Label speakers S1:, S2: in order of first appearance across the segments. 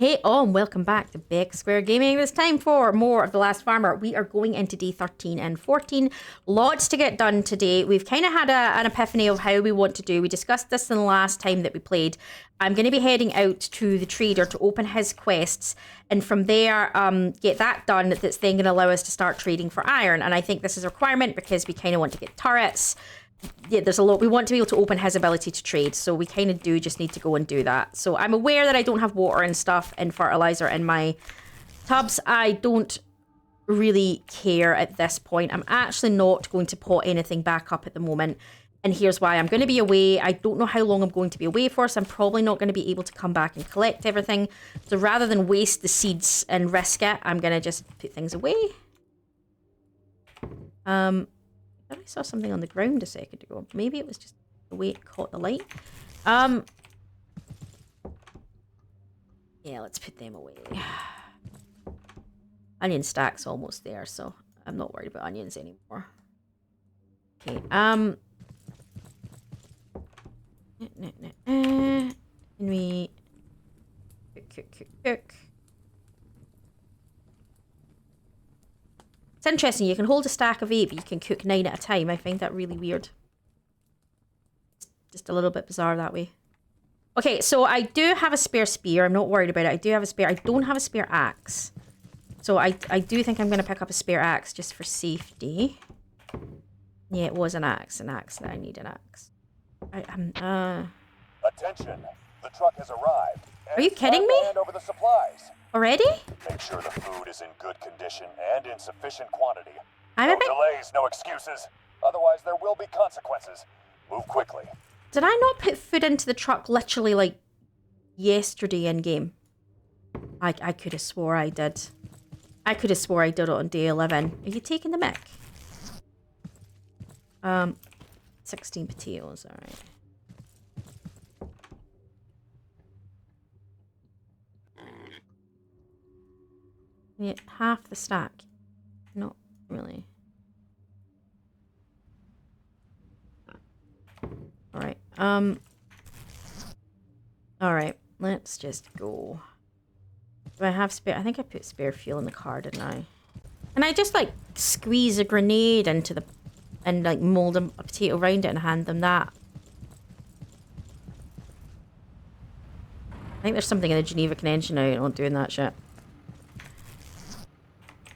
S1: Hey all, and welcome back to Big Square Gaming. It's time for more of The Last Farmer. We are going into day 13 and 14. Lots to get done today. We've kind of had an epiphany of how we want to do. We discussed this in the last time that we played. I'm going to be heading out to the trader to open his quests, and from there, get that done. That's then going to allow us to start trading for iron. And I think this is a requirement because we kind of want to get turrets. Yeah, there's a lot. We want to be able to open his ability to trade, so we kind of do just need to go and do that. So I'm aware that I don't have water and stuff and fertilizer in my tubs. I don't really care at this point. I'm actually not going to pot anything back up at the moment, and here's why. I'm going to be away. I don't know how long I'm going to be away for, so I'm probably not going to be able to come back and collect everything. So rather than waste the seeds and risk it, I'm going to just put things away. I saw something on the ground a second ago. Maybe it was just the way it caught the light. Yeah, let's put them away. Onion stack's almost there, so I'm not worried about onions anymore. Okay, can we cook. It's interesting, you can hold a stack of 8, but you can cook 9 at a time. I find that really weird. It's just a little bit bizarre that way. Okay, so I do have a spare spear. I'm not worried about it. I do have a spare. I don't have a spare axe. So I do think I'm going to pick up a spare axe just for safety. Yeah, it was an axe. An axe that I need an axe.
S2: Attention, the truck has arrived.
S1: Are you kidding me?
S2: Hand over the supplies.
S1: Already?
S2: Make sure the food is in good condition and in sufficient quantity.
S1: I'm
S2: No
S1: a bit...
S2: delays, no excuses. Otherwise, there will be consequences. Move quickly.
S1: Did I not put food into the truck literally like yesterday in game? I could have swore I did. I could have swore I did it on day 11. Are you taking the mic? 16 potatoes, alright. Yeah, half the stack. Not really. Alright, alright, let's just go. Do I have spare? I think I put spare fuel in the car, didn't I? Can I just, like, squeeze a grenade into the... and, like, mold a potato around it and hand them that? I think there's something in the Geneva Convention now, not doing that shit.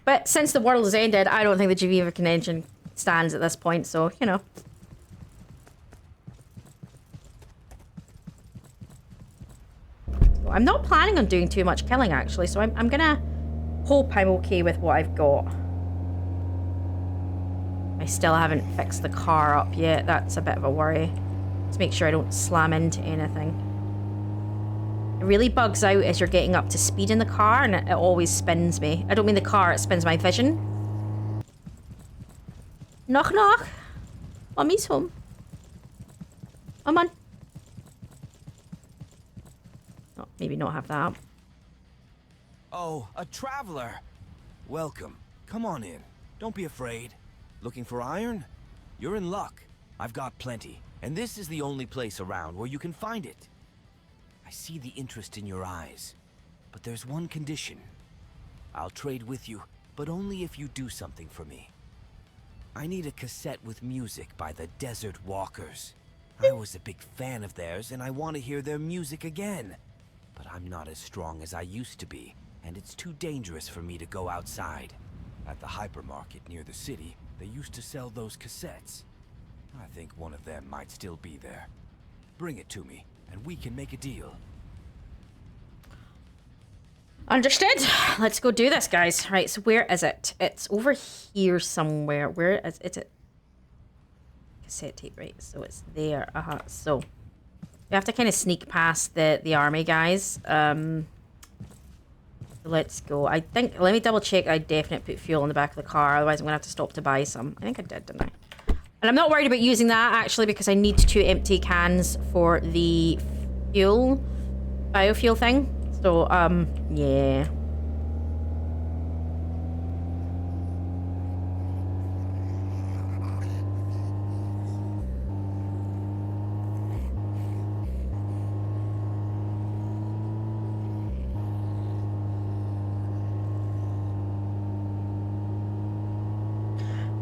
S1: But since the world has ended, I don't think the Geneva Convention stands at this point, so, you know. I'm not planning on doing too much killing, actually, so I'm gonna hope I'm okay with what I've got. I still haven't fixed the car up yet. That's a bit of a worry. Let's make sure I don't slam into anything. It really bugs out as you're getting up to speed in the car, and it always spins me. I don't mean the car, it spins my vision. Knock knock. Mommy's home. Come on. Oh, maybe not have that.
S3: Oh, a traveler. Welcome. Come on in. Don't be afraid. Looking for iron? You're in luck. I've got plenty, and this is the only place around where you can find it. I see the interest in your eyes, but there's one condition. I'll trade with you, but only if you do something for me. I need a cassette with music by the Desert Walkers. I was a big fan of theirs, and I want to hear their music again. But I'm not as strong as I used to be, and it's too dangerous for me to go outside. At the hypermarket near the city, they used to sell those cassettes. I think one of them might still be there. Bring it to me, and we can make a deal.
S1: Understood. Let's go do this, guys. Right, so where is it? It's over here somewhere. Where is it? Cassette tape, right? So it's there. So we have to kind of sneak past the army guys. Let's go. I think, let me double check I definitely put fuel in the back of the car, otherwise I'm gonna have to stop to buy some. I think I did, didn't I? And I'm not worried about using that, actually, because I need 2 empty cans for the fuel, biofuel thing. So, yeah.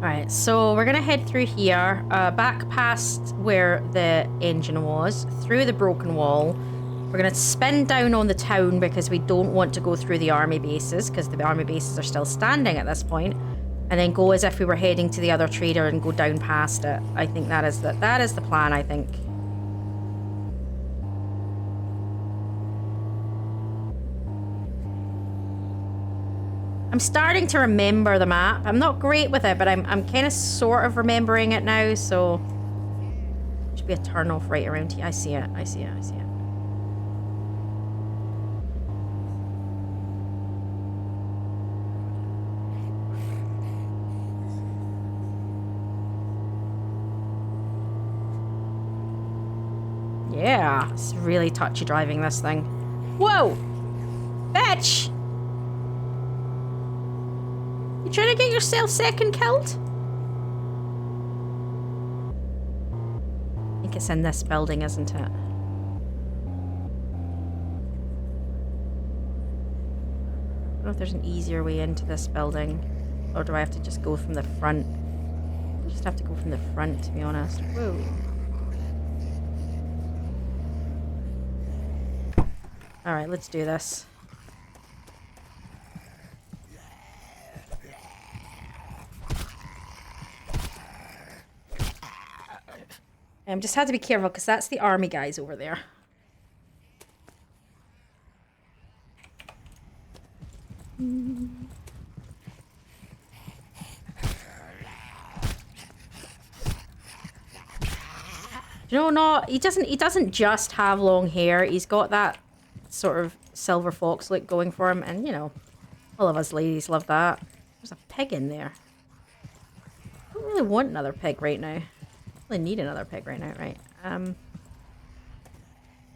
S1: Alright, so we're gonna head through here, back past where the engine was, through the broken wall. We're gonna spin down on the town because we don't want to go through the army bases, because the army bases are still standing at this point, and then go as if we were heading to the other trader and go down past it. I think that is the plan, I think. I'm starting to remember the map. I'm not great with it, but I'm kind of sort of remembering it now, so... Should be a turn off right around here. I see it, I see it, I see it. Yeah, it's really touchy driving this thing. Whoa! Bitch! You trying to get yourself second killed? I think it's in this building, isn't it? I don't know if there's an easier way into this building. Or do I have to just go from the front? I just have to go from the front, to be honest. Whoa. Alright, let's do this. Just had to be careful because that's the army guys over there. You know, no, he doesn't just have long hair. He's got that sort of silver fox look going for him, and you know, all of us ladies love that. There's a pig in there. I don't really want another pig right now. I really need another pig right now, right? And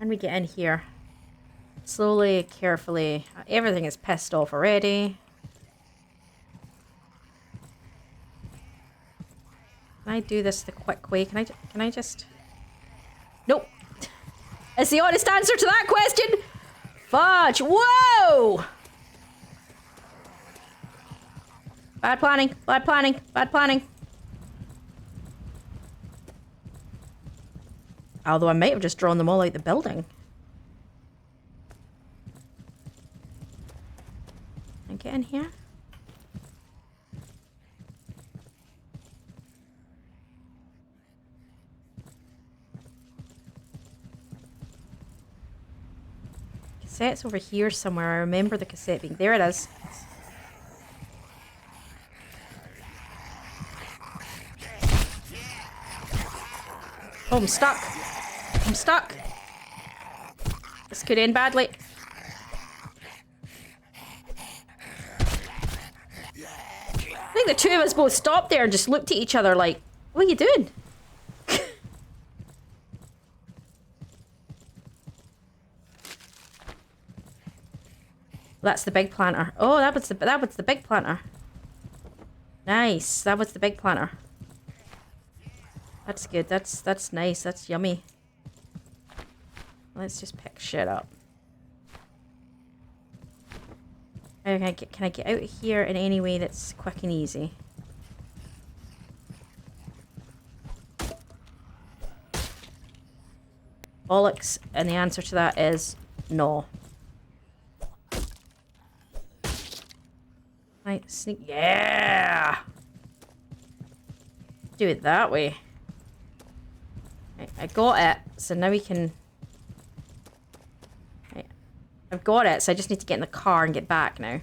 S1: we get in here. Slowly, carefully. Everything is pissed off already. Can I do this the quick way? Can I just... Nope. It's the honest answer to that question. Fudge. Whoa! Bad planning. Bad planning. Bad planning. Although I might have just drawn them all out the building. Can I get in here? Cassette's over here somewhere. I remember the cassette being... There it is. Oh, I'm stuck. I'm stuck. This could end badly. I think the two of us both stopped there and just looked at each other like, what are you doing? That's the big planter. Oh, that was the big planter. Nice. That was the big planter. That's good. That's nice. That's yummy. Let's just pick shit up. Okay, can I get out of here in any way that's quick and easy? Bollocks, and the answer to that is no. Right, sneak. Yeah! Do it that way. Right, I got it, so now we can... Right, I've got it, so I just need to get in the car and get back now.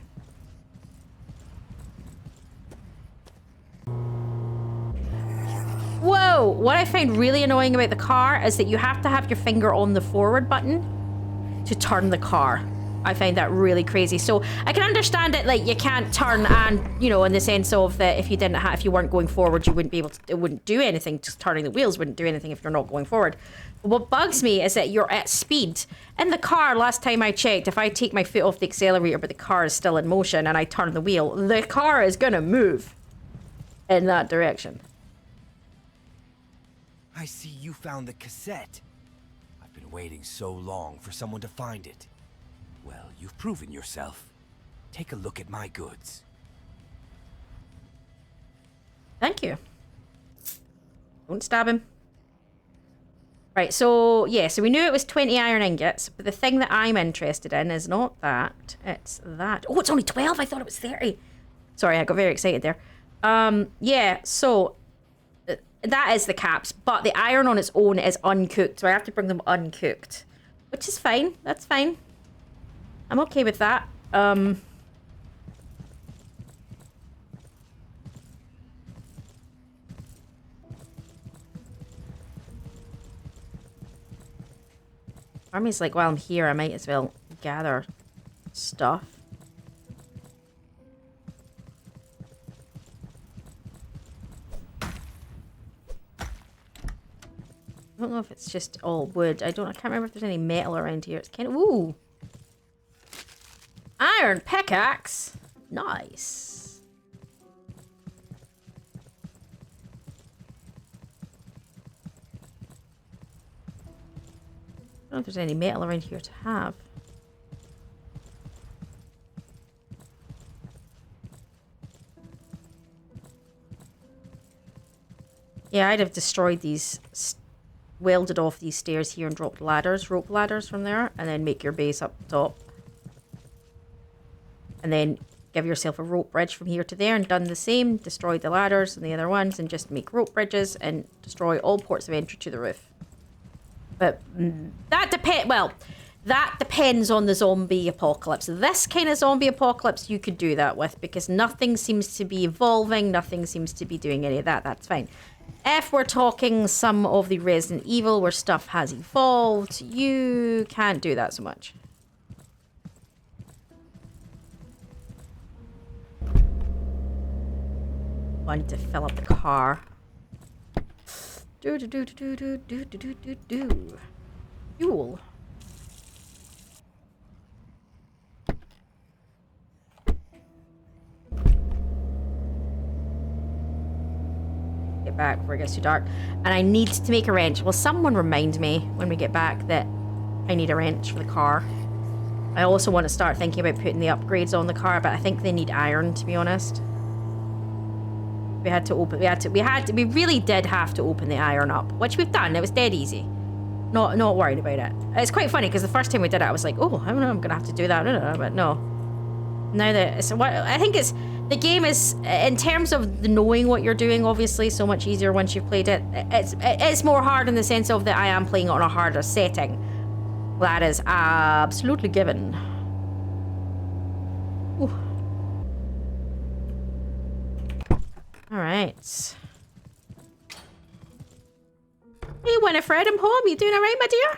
S1: Whoa! What I find really annoying about the car is that you have to have your finger on the forward button to turn the car. I find that really crazy. So I can understand it, like you can't turn, and you know, in the sense of that if you if you weren't going forward, you wouldn't be able to. It wouldn't do anything. Just turning the wheels wouldn't do anything if you're not going forward. But what bugs me is that you're at speed in the car. Last time I checked, if I take my foot off the accelerator but the car is still in motion and I turn the wheel, the car is gonna move in that direction.
S3: I see you found the cassette. I've been waiting so long for someone to find it. Well, you've proven yourself. Take a look at my goods.
S1: Thank you. Don't stab him. Right, so, yeah, so we knew it was 20 iron ingots, but the thing that I'm interested in is not that, it's that. Oh, it's only 12? I thought it was 30. Sorry, I got very excited there. Yeah, so that is the caps, but the iron on its own is uncooked, so I have to bring them uncooked, which is fine. That's fine. I'm okay with that. Army's like, while I'm here, I might as well gather stuff. I don't know if it's just all wood. I can't remember if there's any metal around here. It's kind of, ooh. Iron pickaxe. Nice. I don't know if there's any metal around here to have. Yeah, I'd have destroyed these, welded off these stairs here and dropped ladders, rope ladders from there, and then make your base up top. And then give yourself a rope bridge from here to there and done the same. Destroy the ladders and the other ones and just make rope bridges and destroy all ports of entry to the roof. But that depends on the zombie apocalypse. This kind of zombie apocalypse you could do that with because nothing seems to be evolving, nothing seems to be doing any of that. That's fine. If we're talking some of the Resident Evil where stuff has evolved, you can't do that so much. I need to fill up the car. Fuel. Get back before it gets too dark. And I need to make a wrench. Will someone remind me when we get back that I need a wrench for the car? I also want to start thinking about putting the upgrades on the car, but I think they need iron, to be honest. We really did have to open the iron up, which we've done. It was dead easy. Not worried about it. It's quite funny because the first time we did it, I was like, oh, I don't know, I'm gonna have to do that. But no. Now that it's what I think it's the game is in terms of the knowing what you're doing, obviously so much easier once you've played it. It's more hard in the sense of that I am playing it on a harder setting. That is absolutely given. Ooh. All right. Hey, Winifred, I'm home. You doing all right, my dear?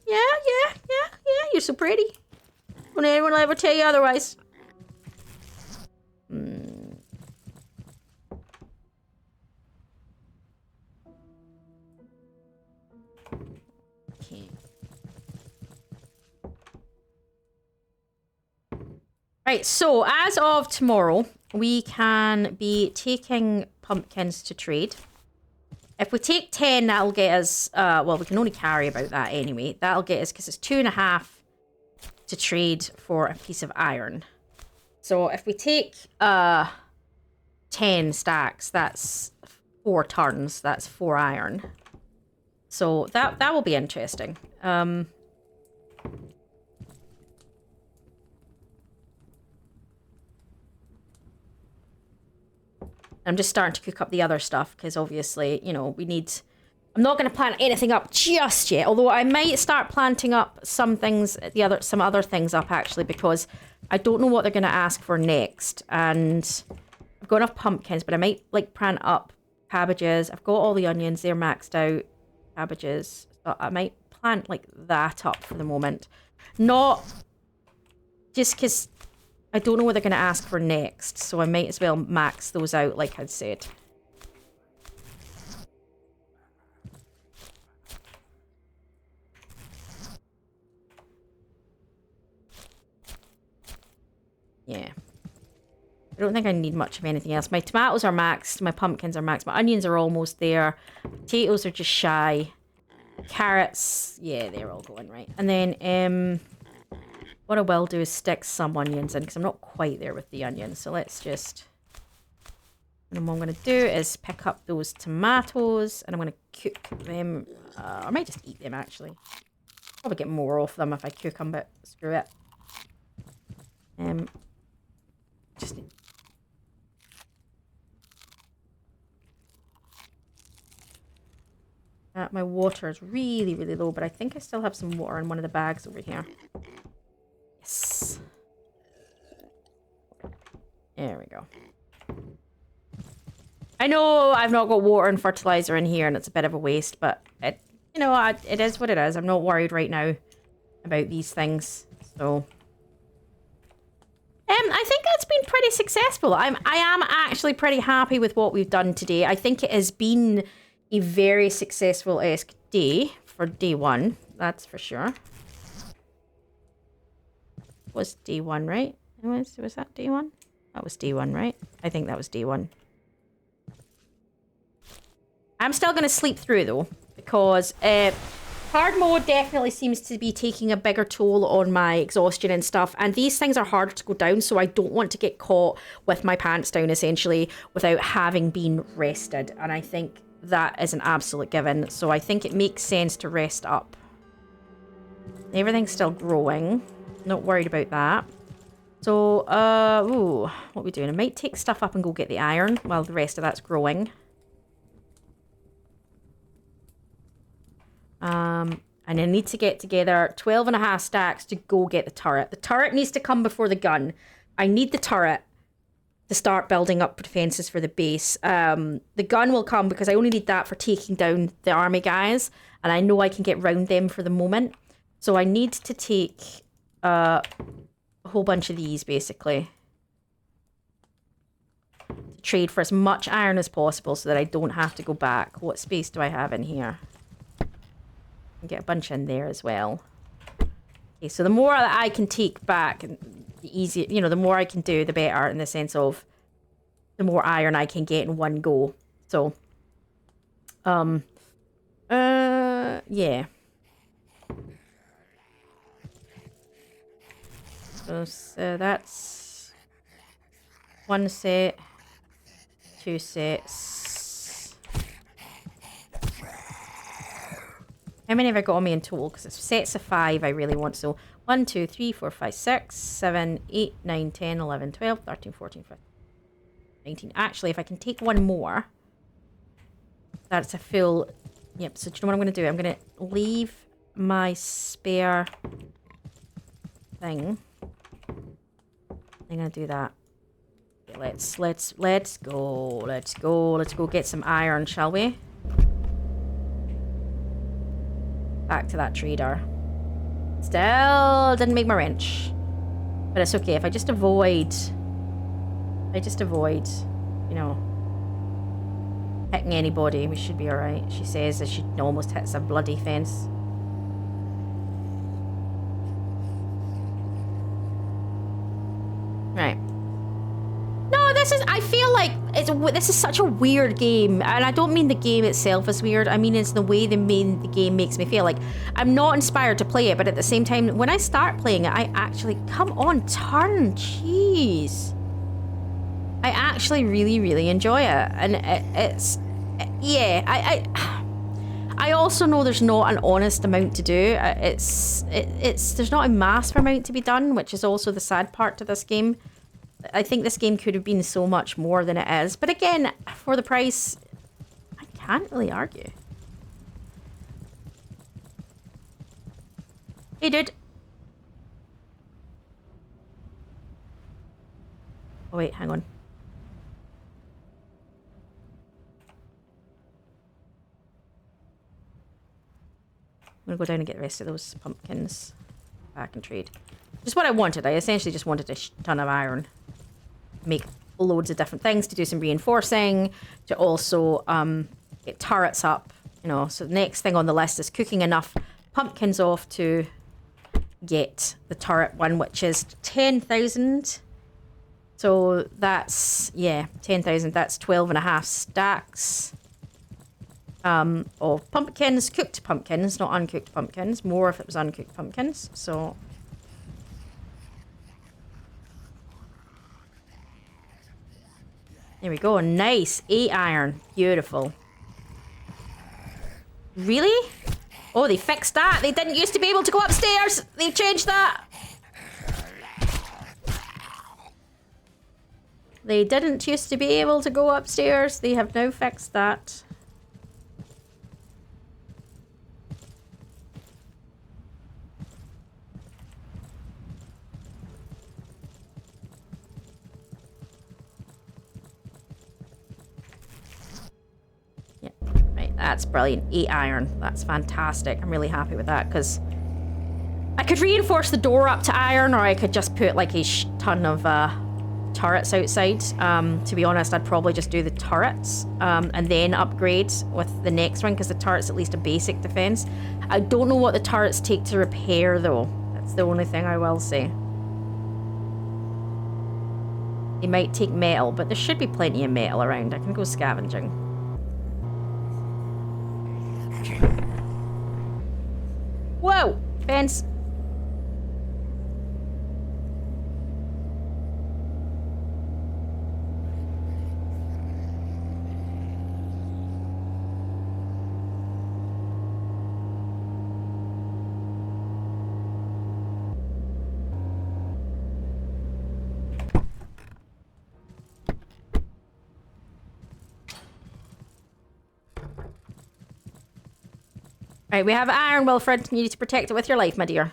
S1: Yeah. You're so pretty. Don't anyone ever tell you otherwise. Okay. Right, so as of tomorrow, we can be taking pumpkins to trade. If we take 10, that'll get us, well, we can only carry about that anyway. That'll get us, because it's 2.5 to trade for a piece of iron. So if we take 10 stacks, that's 4 turns. That's 4 iron. So that will be interesting. I'm just starting to cook up the other stuff because obviously, you know, we need... I'm not going to plant anything up just yet, although I might start planting up some things, some other things up actually, because I don't know what they're going to ask for next. And I've got enough pumpkins, but I might like plant up cabbages. I've got all the onions, they're maxed out. Cabbages. So I might plant like that up for the moment. Not just because I don't know what they're going to ask for next, so I might as well max those out like I'd said. Yeah. I don't think I need much of anything else. My tomatoes are maxed, my pumpkins are maxed, my onions are almost there. Potatoes are just shy. Carrots, yeah, they're all going right. And then, what I will do is stick some onions in, because I'm not quite there with the onions. So let's just And what I'm going to do is pick up those tomatoes and I'm going to cook them. I might just eat them actually. Probably get more off them if I cook them, but screw it. Just my water is really, really low, but I think I still have some water in one of the bags over here. Yes. There we go. I know I've not got water and fertilizer in here and it's a bit of a waste, but it, you know, it is what it is. I'm not worried right now about these things. So, I think that's been pretty successful. I am actually pretty happy with what we've done today. I think it has been a very successful-esque day for day one. That's for sure. Was day one, right? Was that day one? That was day one, right? I think that was day one. I'm still going to sleep through, though, because hard mode definitely seems to be taking a bigger toll on my exhaustion and stuff, and these things are harder to go down, so I don't want to get caught with my pants down, essentially, without having been rested, and I think that is an absolute given, so I think it makes sense to rest up. Everything's still growing. Not worried about that. So, ooh, what are we doing? I might take stuff up and go get the iron while the rest of that's growing. And I need to get together 12.5 stacks to go get the turret. The turret needs to come before the gun. I need the turret to start building up defenses for the base. The gun will come because I only need that for taking down the army guys. And I know I can get round them for the moment. So I need to take a whole bunch of these, basically. To trade for as much iron as possible so that I don't have to go back. What space do I have in here? Get a bunch in there as well. Okay, so the more that I can take back, the easier, you know, the more I can do, the better, in the sense of the more iron I can get in one go. So, yeah. So that's one set, two sets. How many have I got on me in total? Because it's sets of 5 I really want. So 1, 2, 3, 4, 5, 6, 7, 8, 9, 10, 11, 12, 13, 14, 15, 19. Actually, if I can take one more, that's a full... Yep, so do you know what I'm going to do? I'm going to leave my spare thing. I'm going to do that. Okay, let's go. Let's go get some iron, shall we? Back to that trader. Still didn't make my wrench. But it's okay. If I just avoid, you know, hitting anybody, we should be alright. She says as she almost hits a bloody fence. Right. No, this is, I feel like this is such a weird game, and I don't mean the game itself is weird. I mean it's the way the game makes me feel. Like, I'm not inspired to play it, but at the same time, when I start playing it, I actually, come on, turn, jeez. I actually really, really enjoy it, and yeah, I also know there's not an honest amount to do. There's not a massive amount to be done, which is also the sad part to this game. I think this game could have been so much more than it is. But again, for the price, I can't really argue. Hey, dude. Oh, wait, hang on. I'm going to go down and get the rest of those pumpkins back and trade. Just what I wanted. I essentially just wanted a ton of iron. Make loads of different things to do some reinforcing, to also get turrets up, you know. So the next thing on the list is cooking enough pumpkins off to get the turret one, which is 10,000. So that's, yeah, 10,000. That's 12.5 stacks of pumpkins, cooked pumpkins, not uncooked pumpkins. More if it was uncooked pumpkins. So There we go. Nice. 8 iron. Beautiful. Really? Oh, they fixed that. They didn't used to be able to go upstairs. They've changed that. They didn't used to be able to go upstairs. They have now fixed that. That's brilliant. 8 iron. That's fantastic. I'm really happy with that because I could reinforce the door up to iron, or I could just put like a ton of turrets outside. To be honest, I'd probably just do the turrets and then upgrade with the next one because the turret's at least a basic defense. I don't know what the turrets take to repair though. That's the only thing I will say. They might take metal, but there should be plenty of metal around. I can go scavenging. Whoa! Fence. Right, we have iron, Wilfred. You need to protect it with your life, my dear.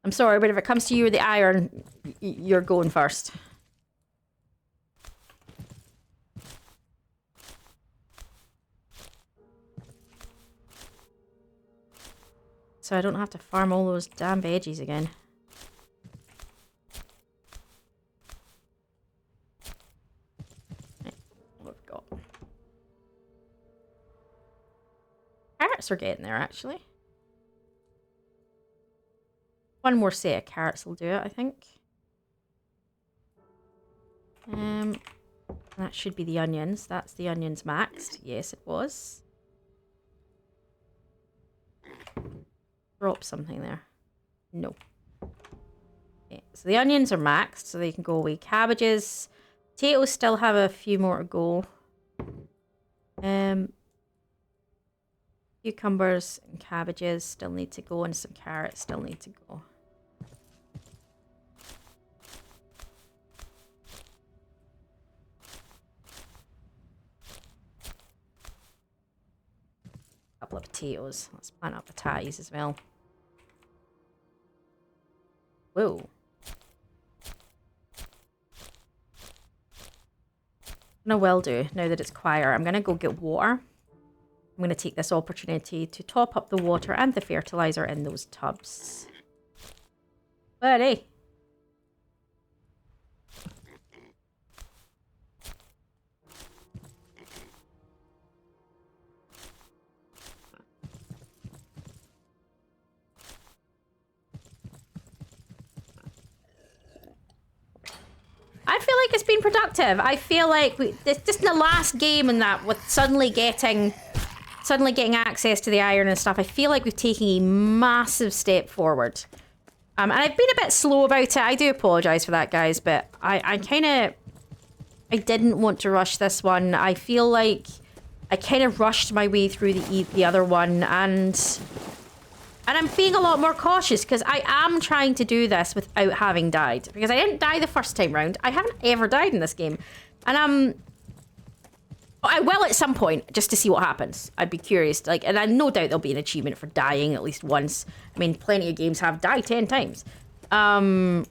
S1: I'm sorry, but if it comes to you with the iron, you're going first. So I don't have to farm all those damn veggies again. Right, what have we got? Carrots are getting there, actually. One more set of carrots will do it, I think. That should be the onions. That's the onions maxed. Yes, it was. Drop something there. No. Okay, so the onions are maxed, so they can go away. Cabbages. Potatoes still have a few more to go. Cucumbers and cabbages still need to go, and some carrots still need to go. A couple of potatoes. Let's plant up potatoes as well. Whoa. No, will do. Now that it's quieter, I'm going to go get water. I'm going to take this opportunity to top up the water and the fertilizer in those tubs. Buddy. I feel like it's been productive. I feel like just in the last game and that, with suddenly getting access to the iron and stuff, I feel like we've taken a massive step forward. And I've been a bit slow about it. I do apologise for that, guys, but I didn't want to rush this one. I feel like I kind of rushed my way through the other one, and I'm being a lot more cautious because I am trying to do this without having died. Because I didn't die the first time round. I haven't ever died in this game. And I will at some point, just to see what happens. I'd be curious. And I no doubt there'll be an achievement for dying at least once. I mean, plenty of games have died 10 times. I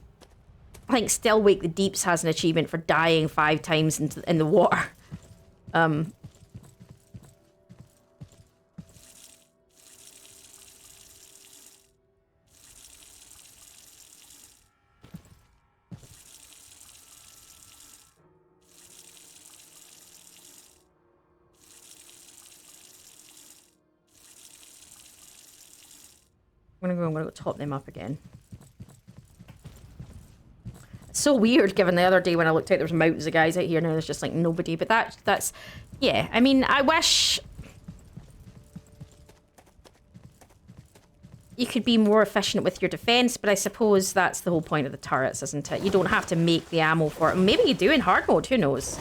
S1: think Still Wake the Deeps has an achievement for dying 5 times in the water. I'm gonna go top them up again. It's so weird, given the other day when I looked out, there was mountains of guys out here, now there's just like nobody. But that's yeah. I mean, I wish. you could be more efficient with your defense, but I suppose that's the whole point of the turrets, isn't it? You don't have to make the ammo for it. Maybe you do in hard mode, who knows?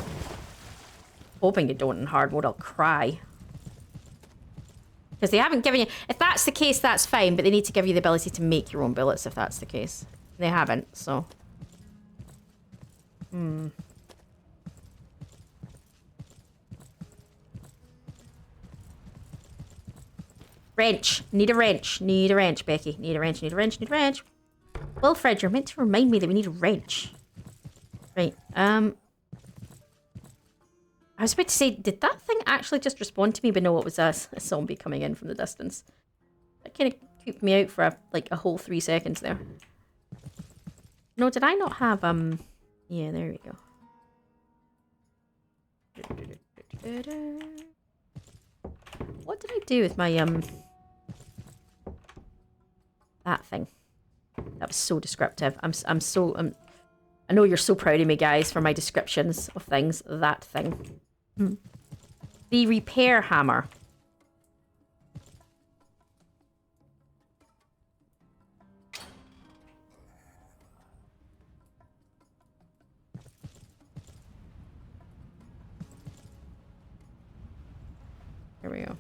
S1: Hoping you don't in hard mode, I'll cry. Because they haven't given you... If that's the case, that's fine, but they need to give you the ability to make your own bullets if that's the case. They haven't, so... Wrench. Need a wrench. Need a wrench, Becky. Need a wrench, need a wrench, need a wrench. Wilfred, you're meant to remind me that we need a wrench. Right, I was about to say, did that thing actually just respond to me? But no, it was a zombie coming in from the distance. That kind of creeped me out for like a whole 3 seconds there. No, did I not have, yeah, there we go. What did I do with my, that thing? That was so descriptive. I know you're so proud of me, guys, for my descriptions of things. That thing. The repair hammer. Here we go.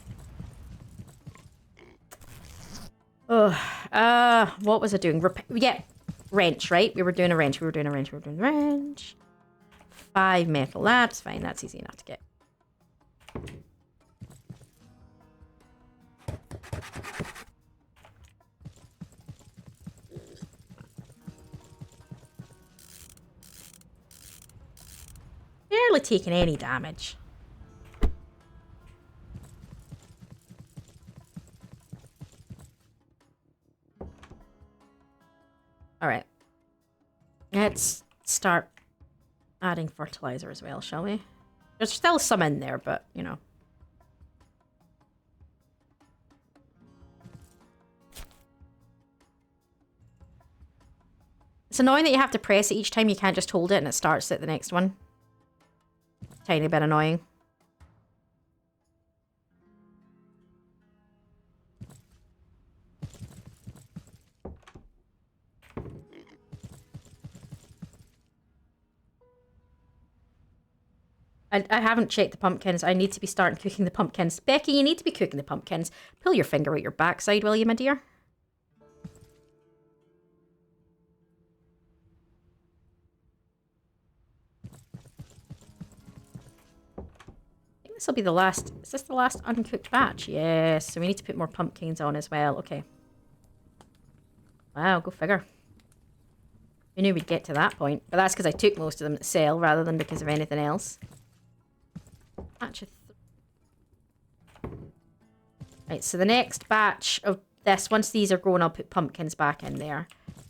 S1: Oh, what was I doing? Yeah, wrench, right? We were doing a wrench. We were doing a wrench. We were doing a wrench. 5 metal. That's fine. That's easy enough to get. Barely taking any damage. Alright. Let's start adding fertilizer as well, shall we? There's still some in there, but, you know. It's annoying that you have to press it each time. You can't just hold it and it starts at the next one. Tiny bit annoying. I haven't checked the pumpkins. I need to be starting cooking the pumpkins. Becky, you need to be cooking the pumpkins. Pull your finger out your backside, will you, my dear? I think this will be the last... Is this the last uncooked batch? Yes. So we need to put more pumpkins on as well. Okay. Wow, go figure. We knew we'd get to that point. But that's because I took most of them to sell rather than because of anything else. Batch of right, so the next batch of this, once these are grown, I'll put pumpkins back in there.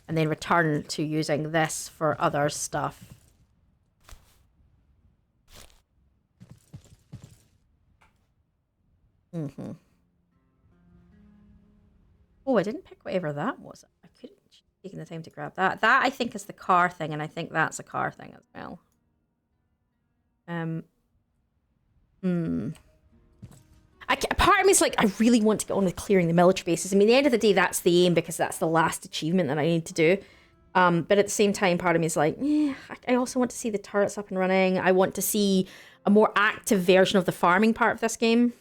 S1: And then return to using this for other stuff. Oh, I didn't pick whatever that was. I couldn't have taken the time to grab that. That, I think, is the car thing, and I think that's a car thing as well. Part of me is like, I really want to get on with clearing the military bases. I mean, at the end of the day, that's the aim because that's the last achievement that I need to do. But at the same time, part of me is like, yeah, I also want to see the turrets up and running. I want to see a more active version of the farming part of this game.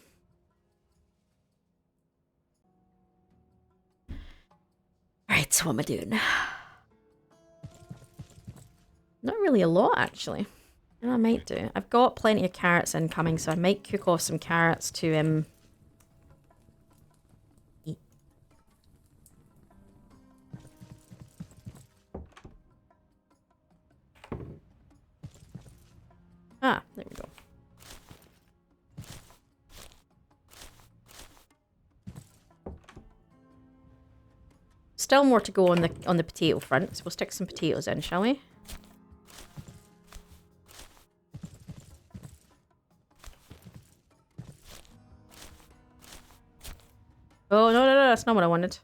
S1: Alright, so what am I doing? Not really a lot, actually. I might do. I've got plenty of carrots incoming, so I might cook off some carrots to eat. Ah, there we go. Still more to go on the potato front, so we'll stick some potatoes in, shall we? Oh, no, that's not what I wanted.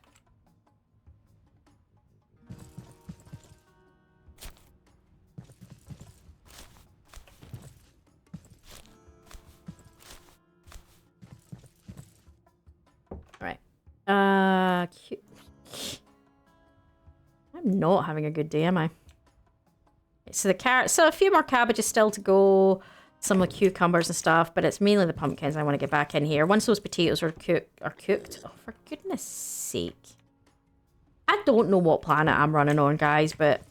S1: Alright. am not having a good day, am I? So the carrots, so a few more cabbages still to go, some of the cucumbers and stuff, but it's mainly the pumpkins I want to get back in here. Once those potatoes are cooked, oh, for goodness sake. I don't know what planet I'm running on, guys, but...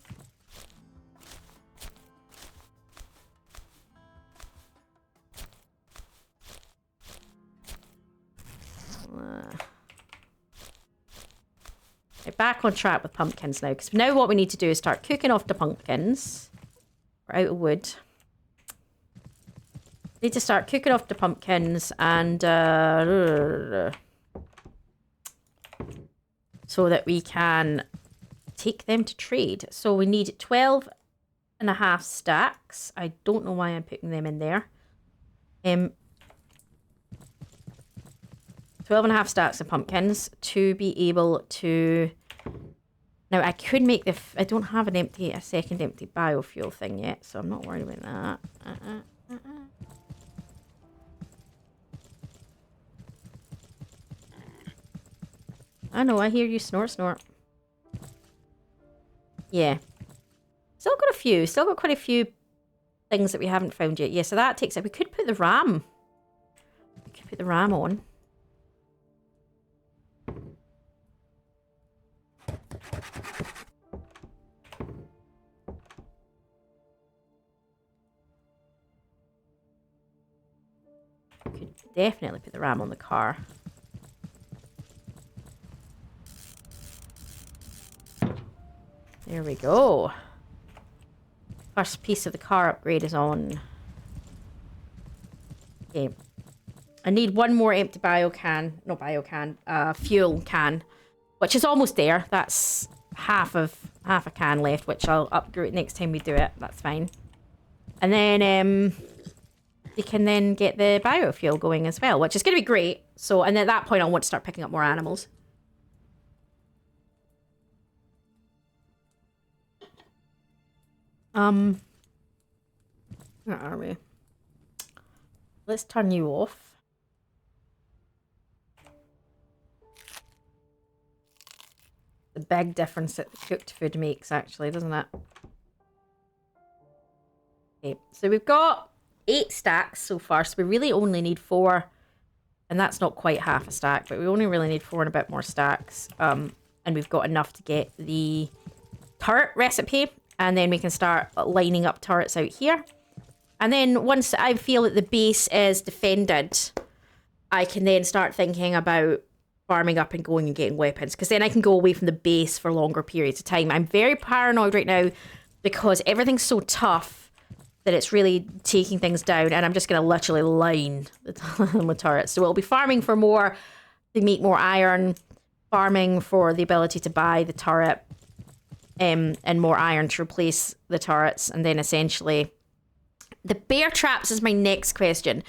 S1: back on track with pumpkins now, because now what we need to do is start cooking off the pumpkins. We're out of wood. Need to start cooking off the pumpkins and so that we can take them to trade. So we need 12.5 stacks. I don't know why I'm putting them in there. 12.5 stacks of pumpkins to be able to... Now, I could make the... I don't have a second empty biofuel thing yet, so I'm not worried about that. I know, I hear you snort, snort. Yeah. Still got a few. Still got quite a few things that we haven't found yet. Yeah, so that takes it. We could put the ram. We could put the ram on. Could definitely put the ram on the car. There we go. First piece of the car upgrade is on. Okay. I need one more empty fuel can, which is almost there. That's half a can left, which I'll upgrade next time we do it. That's fine. And then you can then get the biofuel going as well, which is going to be great. So, and at that point, I'll want to start picking up more animals. Where are we? Let's turn you off. The big difference that the cooked food makes, actually, doesn't it? Okay, so we've got 8 stacks so far, so we really only need 4, and that's not quite half a stack, but we only really need 4 and a bit more stacks, and we've got enough to get the turret recipe, and then we can start lining up turrets out here. And then once I feel that the base is defended, I can then start thinking about farming up and going and getting weapons, because then I can go away from the base for longer periods of time. I'm very paranoid right now because everything's so tough that it's really taking things down, and I'm just going to literally line the turrets. So we'll be farming for more, to make more iron, farming for the ability to buy the turret, and more iron to replace the turrets, and then essentially... The bear traps is my next question.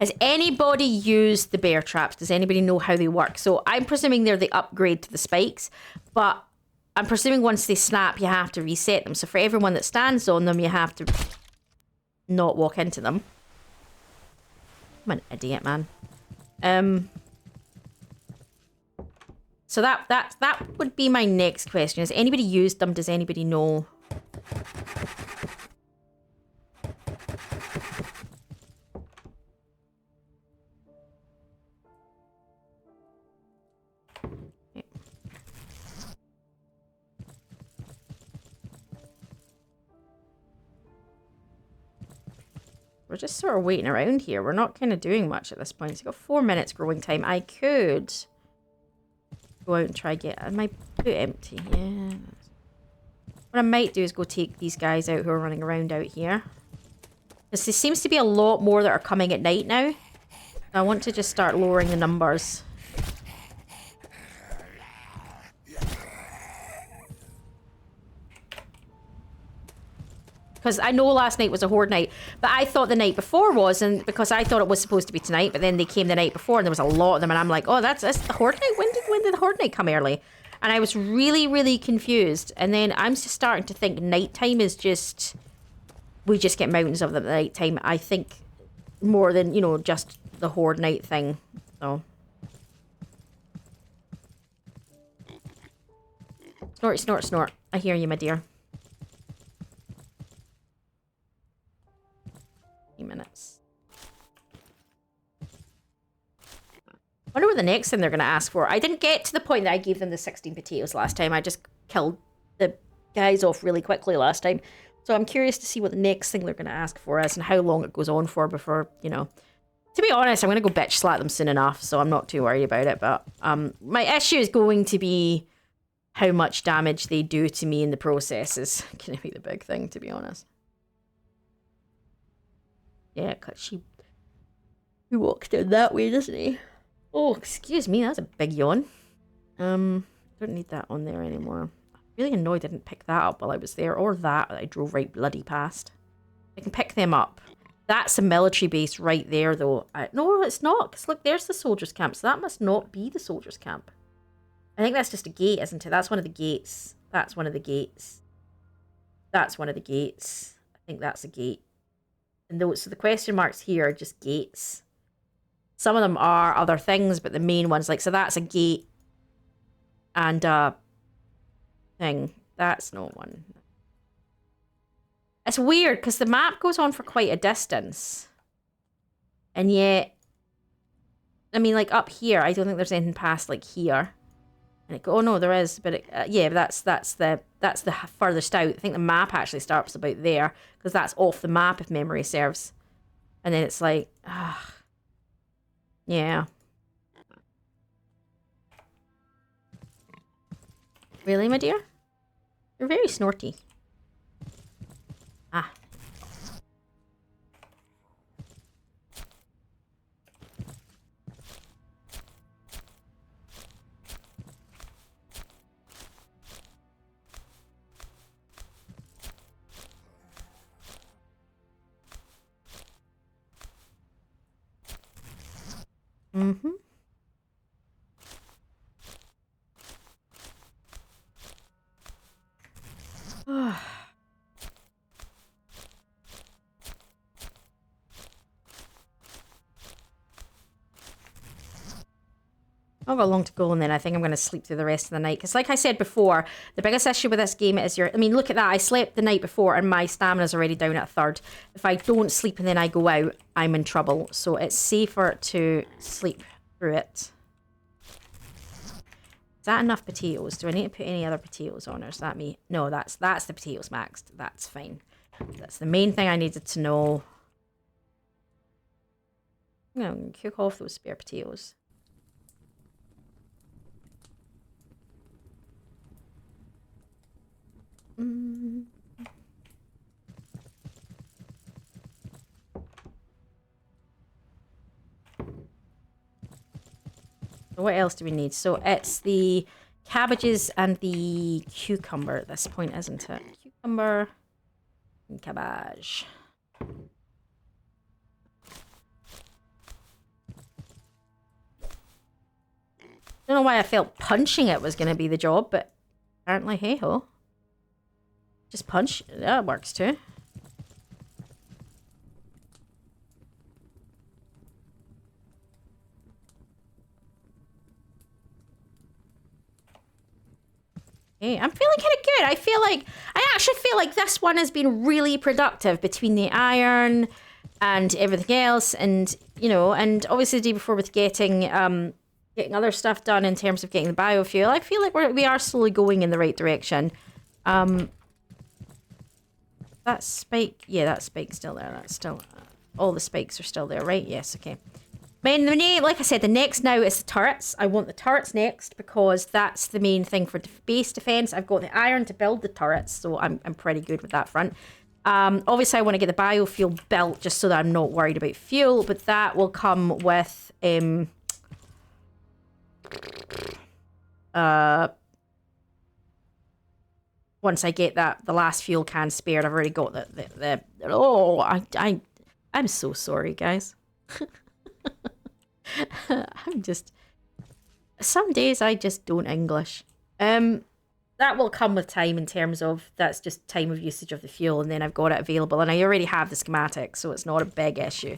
S1: Has anybody used the bear traps? Does anybody know how they work? So I'm presuming they're the upgrade to the spikes, but I'm presuming once they snap, you have to reset them. So for everyone that stands on them, you have to not walk into them. I'm an idiot, man. So that would be my next question. Has anybody used them? Does anybody know? We're just sort of waiting around here. We're not kind of doing much at this point. So we've got 4 minutes growing time. I could go out and try get... My boot empty. Yeah. What I might do is go take these guys out who are running around out here. Because there seems to be a lot more that are coming at night now. I want to just start lowering the numbers. Because I know last night was a horde night, but I thought the night before was, and because I thought it was supposed to be tonight, but then they came the night before and there was a lot of them, and I'm like, oh, that's the horde night? When did the horde night come early? And I was really, really confused. And then I'm just starting to think nighttime is just, we just get mountains of them at nighttime. I think more than, you know, just the horde night thing. So. Snort, snort, snort. I hear you, my dear. 3 minutes. Wonder what the next thing they're going to ask for. I didn't get to the point that I gave them the 16 potatoes last time. I just killed the guys off really quickly last time. So I'm curious to see what the next thing they're going to ask for is and how long it goes on for before, you know. To be honest, I'm going to go bitch slap them soon enough, so I'm not too worried about it. But my issue is going to be how much damage they do to me in the process is going to be the big thing, to be honest. Yeah, because he walked in that way, doesn't he? Oh, excuse me, that's a big yawn. Don't need that on there anymore. I'm really annoyed I didn't pick that up while I was there, or that I drove right bloody past. I can pick them up. That's a military base right there, though. No, it's not, because look, there's the soldiers' camp, so that must not be the soldiers' camp. I think that's just a gate, isn't it? That's one of the gates. That's one of the gates. That's one of the gates. I think that's a gate. And those, so the question marks here are just gates. Some of them are other things, but the main ones, like, so that's a gate and a thing. That's not one. It's weird because the map goes on for quite a distance. And yet, I mean, like up here, I don't think there's anything past like here. And it go, oh no, there is, but it, yeah, that's the furthest out. I think the map actually starts about there because that's off the map if memory serves. And then it's like, yeah. Really, my dear? You're very snorty. Ah. Mm-hmm. I've got long to go, and then I think I'm going to sleep through the rest of the night. Because like I said before, the biggest issue with this game is I mean, look at that. I slept the night before, and my stamina's already down at a third. If I don't sleep and then I go out, I'm in trouble. So it's safer to sleep through it. Is that enough potatoes? Do I need to put any other potatoes on, or is that me? No, that's the potatoes maxed. That's fine. That's the main thing I needed to know. I'm going to cook off those spare potatoes. So what else do we need? So it's the cabbages and the cucumber at this point, isn't it? Cucumber and cabbage. Don't know why I felt punching it was going to be the job, but apparently, hey-ho. Just punch. That works too. Okay, I'm feeling kind of good. I actually feel like this one has been really productive between the iron and everything else, and you know, and obviously the day before with getting other stuff done in terms of getting the biofuel. I feel like we are slowly going in the right direction. That spike, yeah, that spike's still there. That's still, all the spikes are still there, right? Yes, okay. Like I said, the next now is the turrets. I want the turrets next because that's the main thing for base defense. I've got the iron to build the turrets, so I'm pretty good with that front. Obviously, I want to get the biofuel built just so that I'm not worried about fuel, but that will come with once I get the last fuel can spared. I've already got I'm so sorry, guys. Some days I just don't English. That will come with time in terms of that's just time of usage of the fuel, and then I've got it available, and I already have the schematic, so it's not a big issue.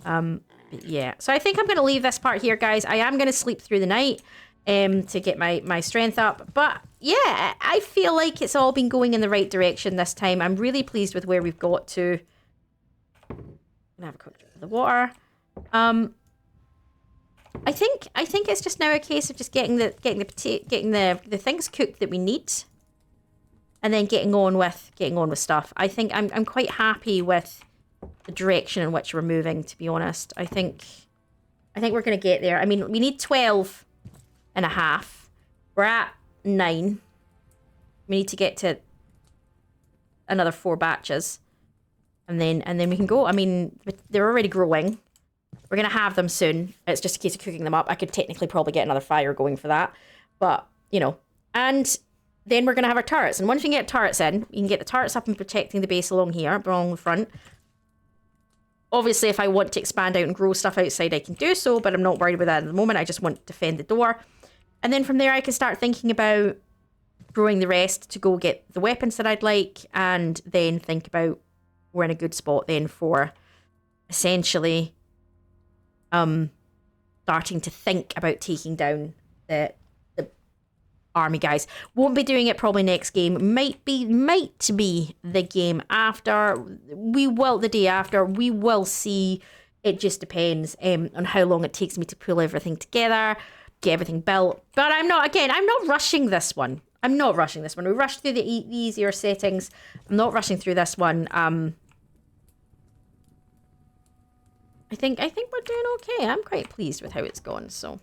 S1: But yeah, so I think I'm going to leave this part here, guys. I am going to sleep through the night. to get my strength up. But yeah, I feel like it's all been going in the right direction this time. I'm really pleased with where we've got to. I'm gonna have a quick drink of the water. I think it's just now a case of just getting the things cooked that we need, and then getting on with stuff. I think I'm quite happy with the direction in which we're moving, to be honest. I think we're gonna get there. I mean, we need 12 and a half. We're at 9. We need to get to another 4 batches, and then we can go. I mean, they're already growing. We're gonna have them soon. It's just a case of cooking them up. I could technically probably get another fire going for that, but you know. And then we're gonna have our turrets. And once we can get turrets in, you can get the turrets up and protecting the base along here, along the front. Obviously, if I want to expand out and grow stuff outside, I can do so, but I'm not worried about that at the moment. I just want to defend the door. And then from there, I can start thinking about growing the rest to go get the weapons that I'd like, and then think about we're in a good spot then for essentially starting to think about taking down the army guys. Won't be doing it probably next game. Might be the game after. The day after. We will see. It just depends on how long it takes me to pull everything together, get everything built. But I'm not rushing this one. We rushed through the easier settings. I'm not rushing through this one. I think we're doing okay. I'm quite pleased with how it's gone, so.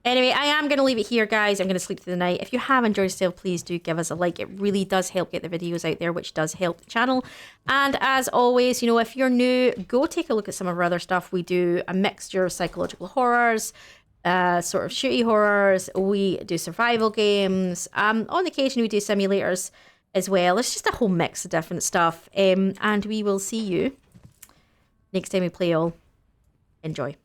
S1: Anyway, I am going to leave it here, guys. I'm going to sleep through the night. If you have enjoyed yourself, please do give us a like. It really does help get the videos out there, which does help the channel. And as always, you know, if you're new, go take a look at some of our other stuff. We do a mixture of psychological horrors, sort of shooty horrors. We do survival games. On occasion, we do simulators as well. It's just a whole mix of different stuff. And we will see you next time we play all. Enjoy.